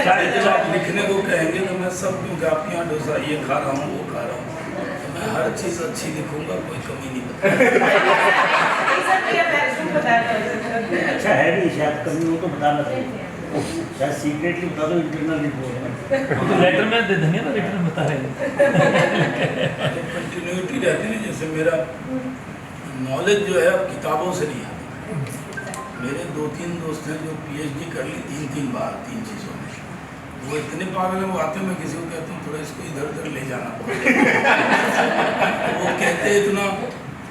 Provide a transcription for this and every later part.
जब आप लिखने को कहेंगे तो मैं सब क्योंकि आप यहाँ डोसा ये खा रहा हूँ वो खा रहा हूँ, तो मैं हर चीज़ अच्छी लिखूंगा, कोई कमी नहीं बताऊंगा। अच्छा है भी शायद कमी हो तो बताना चाहिए, शायद सीक्रेटली बता दो, इंटरनल रिपोर्ट तो लेटर में दे देंगे ना, लेटर में बता रहे हैं। कंटिन्यूटी रहती है। जैसे मेरा नॉलेज जो है अब किताबों से नहीं आता। मेरे 2-3 दोस्त हैं जो PhD कर ली 3-3 बार 3 चीज़ों में, वो इतने पागल हैं, वो आते मैं किसी को कहता हूँ थोड़ा इसको इधर उधर ले जाना वो कहते हैं इतना।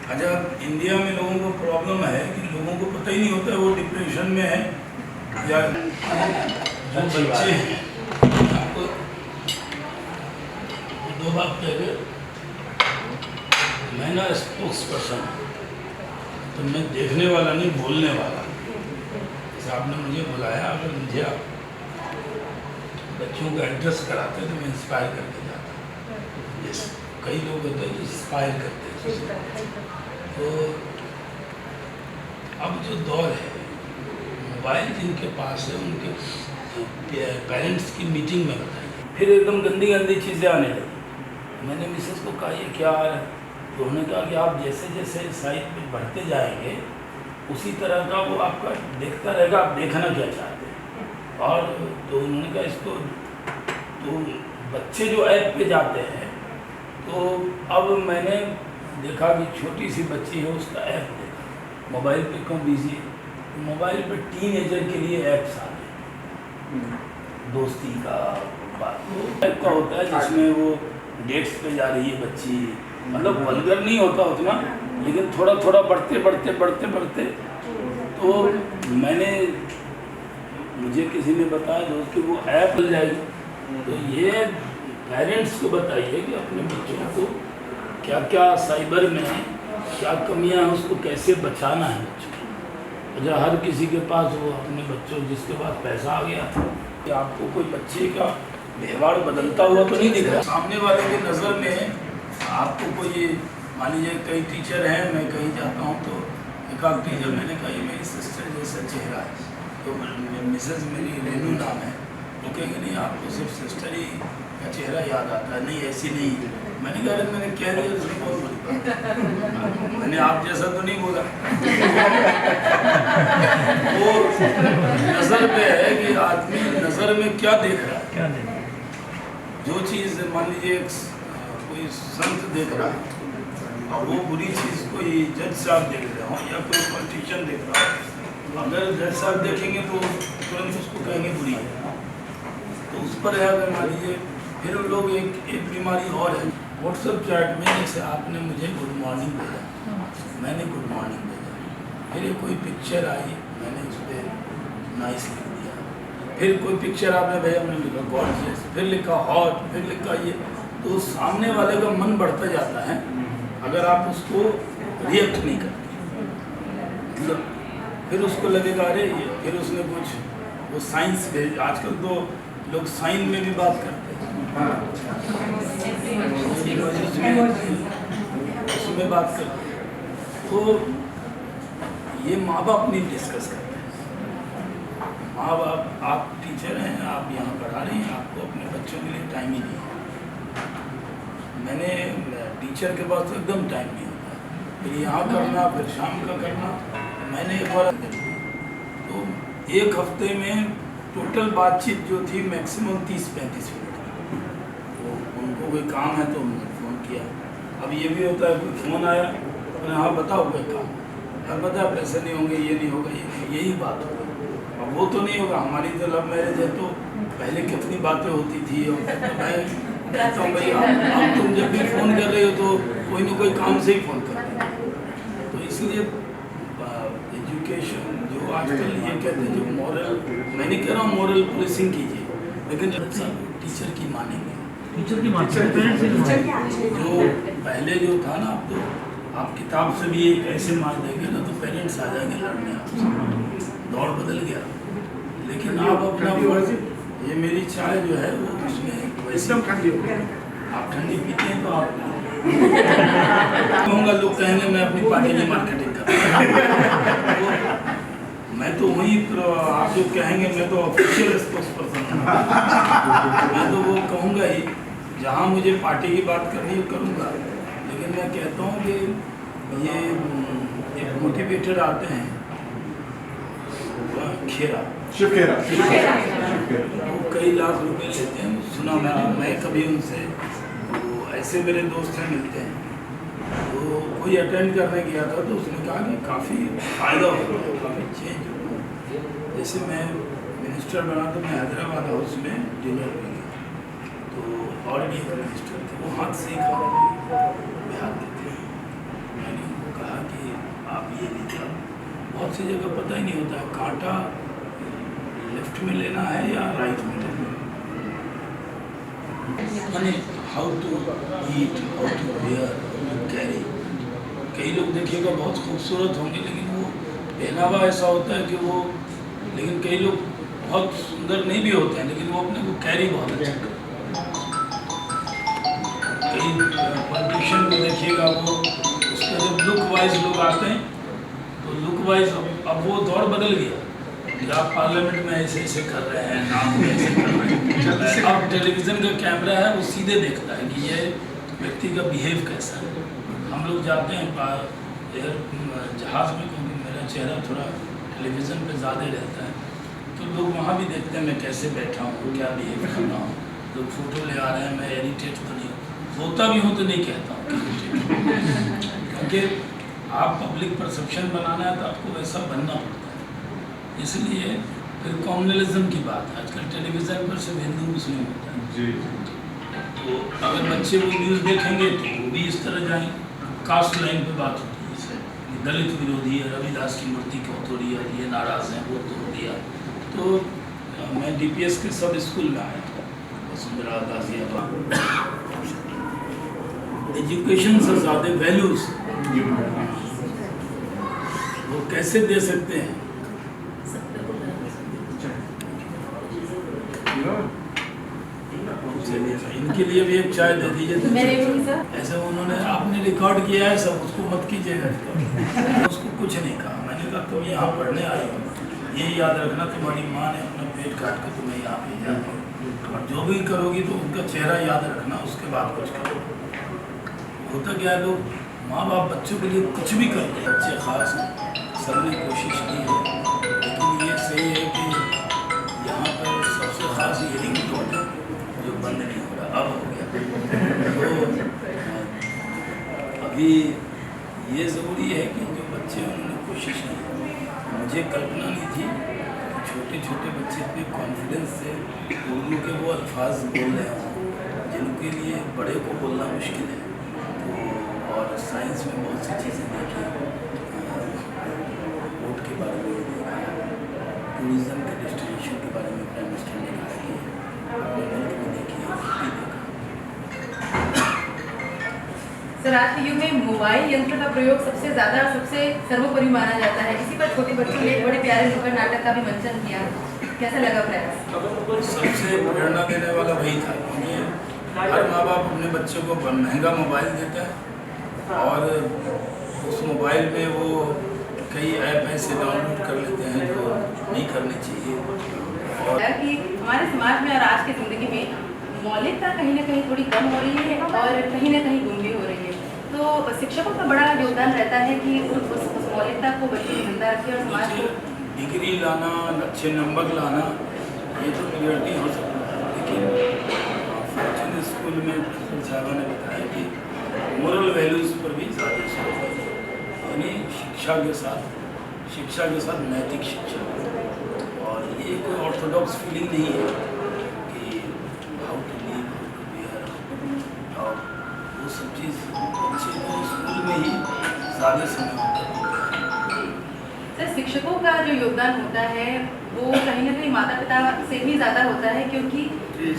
अच्छा, इंडिया में लोगों को प्रॉब्लम है कि लोगों को पता ही नहीं होता है वो डिप्रेशन में है या जो बच्चे हैं। आपको 2 बात कह रहे, मैं ना स्पोक्स पर्सन, तो मैं देखने वाला नहीं बोलने वाला। जैसे आपने मुझे बुलाया, अगर मुझे आप बच्चों को एड्रेस कराते तो मैं इंस्पायर करके जाता। यस, कई लोग होते हैं जो इंस्पायर करते हैं। तो अब जो दौर है, मोबाइल जिनके पास है उनके पेरेंट्स की मीटिंग में बताइए, फिर एकदम गंदी गंदी चीज़ें आने लगी। मैंने मिसेस को कहा ये क्या है, तो उन्होंने कहा कि आप जैसे जैसे साइट पे बढ़ते जाएंगे उसी तरह का वो आपका देखता रहेगा, आप देखना क्या चाहते हैं। और तो उन्होंने कहा इसको, तो बच्चे जो ऐप पे जाते हैं, तो अब मैंने देखा कि छोटी सी बच्ची है, उसका ऐप देखा, मोबाइल पे क्यों बिजी है, तो मोबाइल पे टीनेजर के लिए ऐप्स आ गए, दोस्ती का बात ऐप का होता है जिसमें वो डेट्स पे जा रही है बच्ची, मतलब वल्गर नहीं होता उतना, लेकिन थोड़ा थोड़ा बढ़ते बढ़ते बढ़ते बढ़ते, तो मुझे किसी ने बताया दोस्त कि वो ऐप मिल जाएगी। तो ये पेरेंट्स को बताइए कि अपने बच्चों को क्या क्या साइबर में क्या कमियां हैं, उसको कैसे बचाना है बच्चों को। अच्छा, हर किसी के पास वो अपने बच्चों, जिसके पास पैसा आ गया कि आपको कोई बच्चे का व्यवहार बदलता हुआ तो नहीं दिख रहा, सामने वाले की नज़र में आपको कोई, मान लीजिए कई टीचर हैं, मैं कहीं जाता हूँ तो एक आध टीचर, मैंने कहा ये मेरी सिस्टर जैसा चेहरा है, तो मिसेस मेरी रेनू नाम है, वो कहेंगे नहीं आपको सिर्फ सिस्टर ही का चेहरा याद आता है, नहीं ऐसी नहीं। मैंने कहा अरे मैंने कह दिया उसने बहुत बड़ी बात, मैंने आप जैसा तो नहीं बोला। वो नज़र पे है कि आदमी नज़र में क्या देख रहा है, क्या देख, जो चीज़ मान लीजिए कोई संत देख रहा है और वो बुरी चीज़ कोई जज साहब देख रहे हो या कोई पॉलिटिशियन देख रहा हो, अगर जज साहब देखेंगे तो तुरंत उसको कहेंगे बुरी है, तो उस पर है। अगर मान लीजिए फिर लोग एक बीमारी और है, व्हाट्सएप चैट में जैसे आपने मुझे गुड मॉर्निंग भेजा, मैंने गुड मॉर्निंग भेजा, फिर कोई पिक्चर आई, मैंने उस पर नाइस लिख दिया, फिर कोई पिक्चर आपने भेजा, मैंने लिखा गॉर्जियस, फिर लिखा हॉट, फिर लिखा ये, तो सामने वाले का मन बढ़ता जाता है अगर आप उसको रिएक्ट नहीं करते। मतलब फिर उसको लगेगा अरे ये, फिर उसने कुछ वो साइंस भेज, आजकल तो लोग साइन में भी बात करते हैं, उसमें बात करते हैं, तो ये माँ बाप नहीं डिस्कस करते हैं। माँ बाप, आप टीचर हैं, आप यहाँ पढ़ा रही हैं, आपको अपने बच्चों के लिए टाइम ही नहीं है। मैंने टीचर के पास तो एकदम टाइम नहीं होता, फिर यहाँ करना, फिर शाम का करना। मैंने एक बार तो एक हफ्ते में टोटल बातचीत जो थी मैक्सिमम 30-35 मिनट, तो उनको कोई काम है तो उन्होंने फ़ोन किया। अब ये भी होता है कोई फ़ोन आया, मैंने हाँ बताओ कोई काम, यार पता पैसे नहीं होंगे, ये नहीं होगा, यही बात होगी। अब वो तो नहीं होगा, हमारी तो लव मैरिज है, तो पहले कितनी बातें होती थी, और मैं कहता हूँ भाई आप तुम जब भी फ़ोन कर रहे हो तो कोई ना कोई काम से ही फ़ोन कर रहे हो। तो इसलिए एजुकेशन जो आजकल ये कहते हैं जो मॉरल, मैं नहीं कह रहा हूँ मॉरल पुलिसिंग कीजिए, लेकिन टीचर की मानेंगे, टीचर की मानेंगे, जो पहले जो था ना, अब तो आप किताब से भी एक ऐसे मार देंगे ना तो पेरेंट्स आ जाएंगे लड़ने आपसे, दौड़ बदल गया। लेकिन आप अपना ये मेरी चाय जो है वो उसमें एकदम ठंडी हो गई, आप ठंडी पीते हैं तो आप कहूँगा लोग कहेंगे मैं अपनी पार्टी की मार्केटिंग कर मैं तो वही आप जो कहेंगे मैं तो ऑफिशियल स्पोक्स पर्सन हूँ। मैं तो वो कहूँगा ही, जहाँ मुझे पार्टी की बात करनी है करूँगा, लेकिन मैं कहता हूँ कि ये एक मोटिवेटेड आते हैं खेरा, शिव खेरा, वो कई लाख रुपए लेते हैं, सुना मैं कभी उनसे, तो ऐसे मेरे दोस्त हैं मिलते हैं, तो कोई अटेंड करने गया था तो उसने कहा कि काफ़ी फ़ायदा हो रहा है, काफ़ी चेंज हो रहा है। जैसे मैं मिनिस्टर बना तो मैं हैदराबाद हाउस में डिनर पे गया, तो और भी एक मिनिस्टर थे, वो हाथ से ही खा रहे थे, बिहार के थे। मैंने उनको कहा कि आप ये लीजिए, बहुत सी जगह पता ही नहीं होता है कांटा लेफ्ट में लेना है या राइट में लेना है, यानी how to eat, how to wear, how to carry. कई लोग देखिएगा बहुत खूबसूरत होंगे लेकिन वो पहनावा ऐसा होता है कि वो, लेकिन कई लोग बहुत सुंदर नहीं भी होते हैं लेकिन वो अपने को कैरी बहुत अच्छा करते हैं। कई पॉलिटिशियन को देखिएगा वो उसका जब लुक वाइज लोग आते हैं तो लुक वाइज अब वो दौर बदल गया कि आप पार्लियामेंट में ऐसे ऐसे कर रहे हैं, नाम ऐसे कर रहे हैं। अब टेलीविज़न का कैमरा है वो सीधे देखता है कि ये व्यक्ति का बिहेव कैसा है। हम लोग जाते हैं जहाज़ में, क्योंकि मेरा चेहरा थोड़ा टेलीविज़न पे ज़्यादा रहता है, तो लोग वहाँ भी देखते हैं मैं कैसे बैठा हूँ, क्या बिहेव कर रहा हूँ। लोग फ़ोटो ले आ रहे हैं, मैं इरिटेट तो नहीं होता भी हूँ तो नहीं कहता हूँ कि क्योंकि आप पब्लिक परसेप्शन बनाना है तो आपको वैसा बनना पड़ता है। इसलिए फिर कॉम्युनलिज्म की बात है, आजकल टेलीविज़न पर सिर्फ हिंदू मुस्लिम होता है जी, तो अगर बच्चे वो न्यूज़ देखेंगे तो वो भी इस तरह जाएँ। कास्ट लाइन पे बात होती है, जैसे दलित विरोधी है, रविदास की मूर्ति क्यों तोड़ी है, ये नाराज़ हैं वो तोड़ दिया। तो मैं DPS के सब स्कूल में आया था, वसुंधरा, गाजियाबाद। एजुकेशन से ज़्यादा वैल्यूज़ वो कैसे दे सकते हैं? इनके लिए भी एक चाय दे दीजिए। ऐसे उन्होंने आपने रिकॉर्ड किया है सब, उसको मत कीजिएगा रिकॉर्ड। उसको कुछ नहीं कहा, मैंने कहा तुम यहाँ पढ़ने आई हो, ये याद रखना तुम्हारी माँ ने अपना पेट काट के तुम्हें यहाँ भेजा है, और जो भी करोगी तो उनका चेहरा याद रखना, उसके बाद कुछ करो। होता क्या है, लोग माँ बाप बच्चों के लिए कुछ भी करते हैं, बच्चे खास हैं, सबने कोशिश की है, लेकिन ये सही है कि यहाँ पर सबसे खास ये रिंग है जो बंद नहीं हो रहा, अब हो गया। तो अभी ये ज़रूरी है कि जो बच्चे उन्होंने कोशिश की, मुझे कल्पना नहीं थी कि छोटे छोटे बच्चे इतने कॉन्फिडेंस से उर्दू के वो अल्फाज बोल रहे हों जिनके लिए बड़े को बोलना मुश्किल है। तो और साइंस में बहुत सी चीज़ें देखी, वोट के बारे में देखा, टूरिज़्म के डेस्टिनेशन के बारे में प्राइम मिनिस्टर ने कहा कि अपने मुल्क में देखिए, सर, आज के युग में मोबाइल यंत्र का प्रयोग सबसे ज़्यादा, सबसे सर्वोपरि माना जाता है। इसी पर छोटे बच्चों ने एक बड़े प्यारे नुक्कड़ नाटक का भी मंचन किया, कैसा लगा प्रयास? सबसे प्रेरणा देने वाला वही था, क्योंकि हर माँ बाप अपने बच्चों को महंगा मोबाइल देता है और उस मोबाइल में वो कई ऐप ऐसे डाउनलोड कर लेते हैं जो नहीं करने चाहिए। और कि हमारे समाज में और आज की ज़िंदगी में मौलिकता कहीं ना कहीं थोड़ी कम हो रही है और कहीं ना कहीं गुम भी हो रही है, तो शिक्षकों का बड़ा योगदान रहता है कि उस मौलिकता को बच्चे जिंदा रखें और समाज को। डिग्री लाना, अच्छे नंबर लाना, ये तो मेजॉरिटी हो सकता है, लेकिन फॉर्चून स्कूल में प्रिंसिपल साहबा ने बताया कि मोरल वैल्यूज़ पर भी ज़्यादा जोर है, यानी शिक्षा के साथ नैतिक शिक्षा। और ये कोई ऑर्थोडॉक्स फीलिंग नहीं है कि how to live, how to wear, और वो सब चीज़ बच्चे को स्कूल में ही ज़्यादा समय होता है। सर, शिक्षकों का जो योगदान होता है वो कहीं ना कहीं माता पिता से भी ज़्यादा होता है, क्योंकि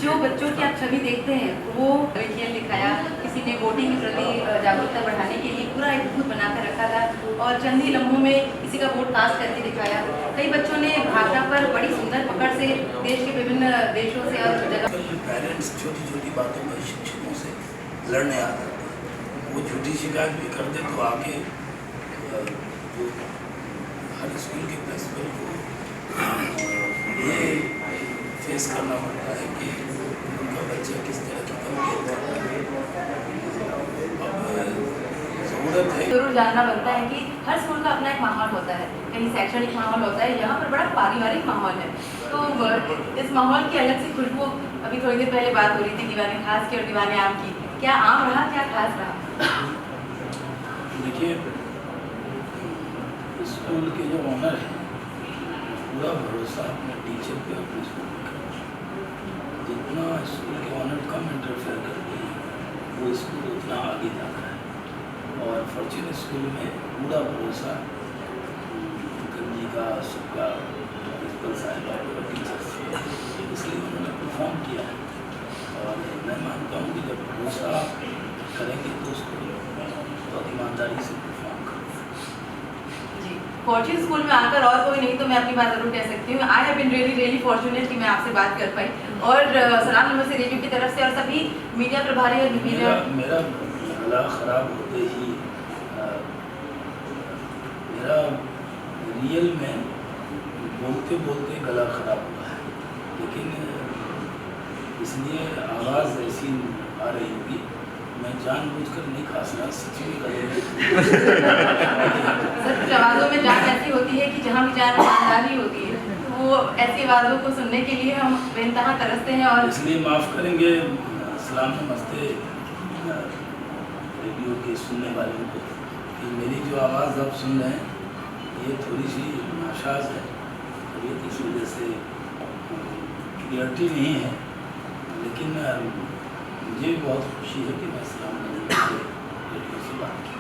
जो बच्चों की आप छवि देखते हैं वो खेल दिखाया, किसी ने वोटिंग के प्रति जागरूकता बढ़ाने के लिए पूरा एक बूथ बनाकर रखा था और चंद ही लम्हों में किसी का वोट कास्ट करके दिखाया। कई बच्चों ने भाषा पर बड़ी सुंदर पकड़ से देश के विभिन्न देशों से और जगह। पेरेंट्स छोटी छोटी बातों में शिक्षकों से लड़ने आ जाते हैं, वो झूठी शिकायत भी कर दे तो आगे हर स्कूल के प्रिंसिपल को ये फेस करना पड़ता है कि उनका बच्चा किस तरह की कमजोर करता है। अब ज़रूरत है, जरूर जानना बनता है कि हर स्कूल का अपना एक माहौल होता है, कहीं शैक्षणिक माहौल होता है, यहाँ पर बड़ा पारिवारिक माहौल है। तो इस माहौल की अलग सी खुशबू, अभी थोड़ी देर पहले बात हो रही थी दीवाने खास की और दीवाने आम की, क्या आम रहा क्या खास रहा? देखिए स्कूल के जो ऑनर है पूरा भरोसा अपने टीचर पे, अपने स्कूल पे। जितना स्कूल के ऑनर कम इंटरफेयर करते हैं वो स्कूल उतना आगे जाता है। और फॉर्च्यून स्कूल में पूरा भरोसा जी का, सबका, प्रिंसिपल साहब और टीचर्स, इसलिए उन्होंने परफॉर्म किया है। और मैं मानता हूँ कि जब भरोसा करेंगे तो स्कूल बहुत ईमानदारी से परफॉर्म करेंगे। जी, फॉर्च्यून स्कूल में आकर और कोई नहीं तो मैं अपनी बात जरूर कह सकती हूँ। I have been really fortunate कि मैं आपसे बात कर पाई, और सलाम नमस्ते रेडियो की तरफ से और सभी मीडिया प्रभारी और मीडिया। मेरा गला ख़राब होते ही मेरा रियल में बोलते बोलते गला ख़राब हुआ है, लेकिन इसलिए आवाज़ ऐसी आ रही होगी, मैं जानबूझकर नहीं खास रहा, सच में गले में। सर कुछ आवाज़ों में जान ऐसी होती है कि जहाँ भी जान ईमानदारी होती है, तो वो ऐसी आवाज़ों को सुनने के लिए हम बेइंतहा तरसते हैं। और इसलिए माफ़ करेंगे सलाम नमस्ते रेडियो के सुनने वालों को कि मेरी जो आवाज़ आप सुन रहे हैं ये थोड़ी सी नाशाज है, तबीयत इस वजह से क्लियरिटी नहीं है, लेकिन मुझे भी बहुत खुशी है कि मैं सलाम नमस्ते रेडियो से बात की।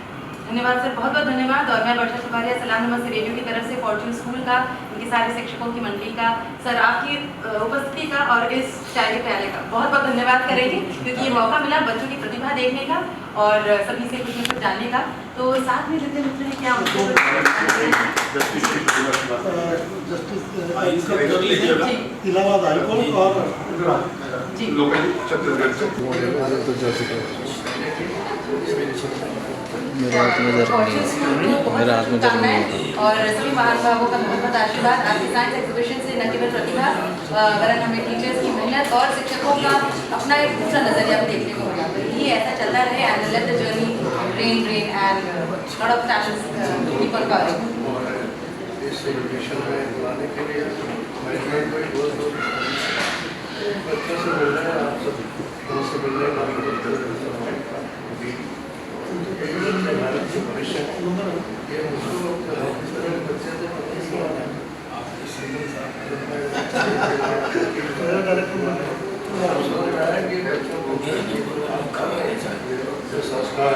धन्यवाद सर, बहुत बहुत धन्यवाद। और मैं वर्षा सुपारिया सलाम नमस्ते रेडियो की तरफ से फॉर्च्यून स्कूल का, इनके सारे शिक्षकों की मंडली का, सर आपकी उपस्थिति का और इस शायरी प्याले का बहुत बहुत धन्यवाद करेंगे, क्योंकि ये मौका मिला बच्चों की प्रतिभा देखने का और सभी से कुछ न कुछ जानने का। तो साथ में जितने मित्र हैं क्या इलाहाबाद हाईकोर्ट और जी मेरा हाथ में दर्द नहीं है, मेरा हाथ में दर्द नहीं है। और सभी महानुभावों का बहुत बहुत आशीर्वाद आपकी साइंस एग्जीबिशन से न केवल प्रतिभा वरन हमें टीचर्स की मेहनत और शिक्षकों का अपना एक दूसरा नजरिया भी देखने को मिला। तो यही ऐसा चलता रहे and let the journey rain and lot of talents keep on covering. इस एजुकेशन में लाने के लिए मैनेजमेंट को बहुत बहुत बच्चों से मिल रहे हैं, आप सब उनसे मिल रहे हैं, भारत के भविष्य ये मुझको इस तरह के बच्चे जो संस्कार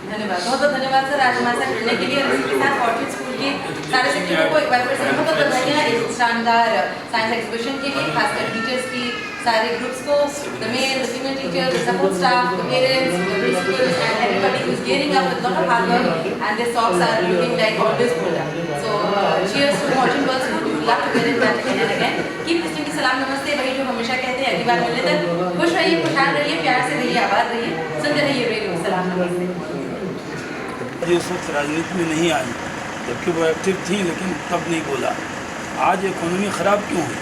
धन्यवाद, बहुत बहुत धन्यवाद सर आज हमारे साथ जुड़ने के लिए। और इसी के साथ फॉर्च्यून स्कूल के सारे शिक्षकों को एक बार फिर से बहुत बधाइयाँ इस शानदार साइंस एग्जीबिशन के लिए, खासकर टीचर्स की सारे ग्रुप्स को, the male the female teachers, the support staff, the parents, the principals and everybody who is gearing up with lot of hard work and their socks are looking like always pulled up. So cheers to Fortune Girls School. We would love to get in touch again and again. Keep listening to सलाम नमस्ते, वही जो हमेशा कहते हैं, अगली बार मिलने तक खुश रहिए, खुशहाल रहिए, प्यार से रहिए, आबाद रहिए, सुनते रहिए रेडियो सलाम नमस्ते। उस वक्त राजनीति में नहीं आई, जबकि वो एक्टिव थी, लेकिन तब नहीं बोला। आज इकोनॉमी ख़राब क्यों हुई?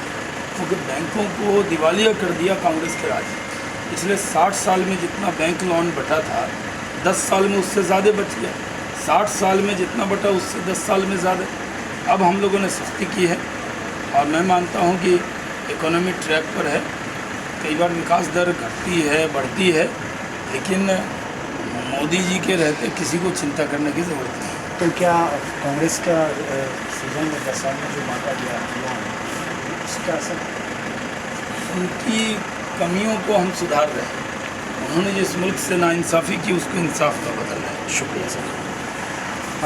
क्योंकि बैंकों को दिवालिया कर दिया कांग्रेस के राज। पिछले 60 साल में जितना बैंक लोन बटा था 10 साल में उससे ज़्यादा बच गया। 60 साल में जितना बटा उससे 10 साल में ज़्यादा। अब हम लोगों ने सख्ती की है और मैं मानता हूँ कि इकोनॉमी ट्रैक पर है। कई बार विकास दर घटती है, बढ़ती है, लेकिन मोदी जी के रहते किसी को चिंता करने की ज़रूरत नहीं। तो क्या कांग्रेस का सीजन में 10 साल में जो बांटा गया उसका असर, उनकी कमियों को हम सुधार रहे हैं। उन्होंने जिस मुल्क से नाइंसाफ़ी की उसको इंसाफ का बदल रहे हैं। शुक्रिया सर।